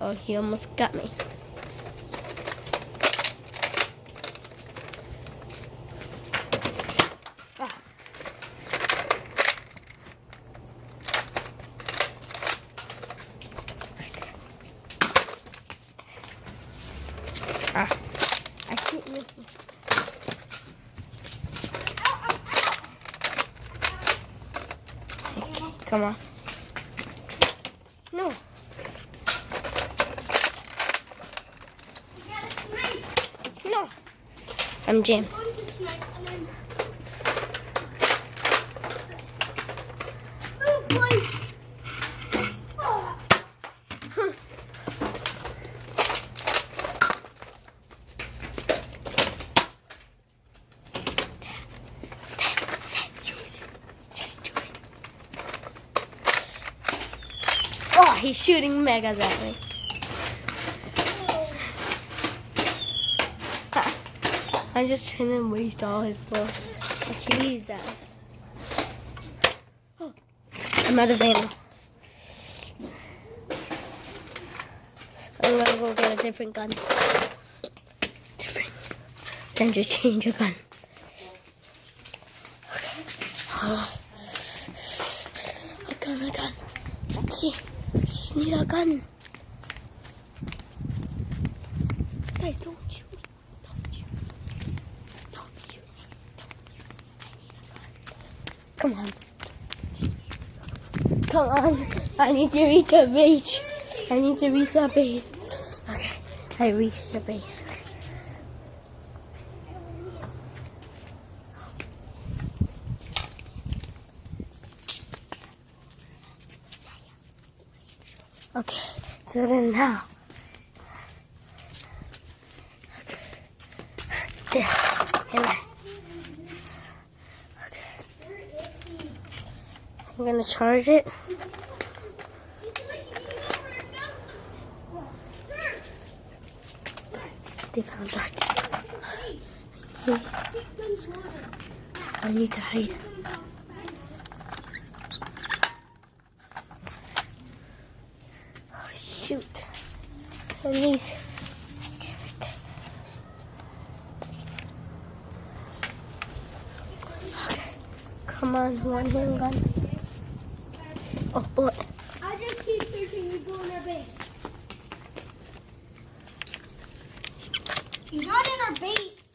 Oh, he almost got me. Ah. Ah. I keep missing. Come on. No. No. I'm jammed. Oh, he's shooting megas at me. I'm just trying to waste all his bullets. Okay, he's down. Oh, I'm out of ammo. I'm gonna go get a different gun. Then just change a gun. Okay. Oh. A gun. Let's see. I just need a gun. Guys, don't shoot me. Don't shoot me. Don't shoot me. I need a gun. Come on. Come on. I need to reach the base. I need to reach the base. Okay. I reached the base. Okay. Okay, so then now, there, okay. I'm gonna charge it. They found darts. I need to hide. Shoot. I need carrot. Okay. Come on, one handgun. Oh, bullet. I just keep searching. You go in our base. You're not in our base.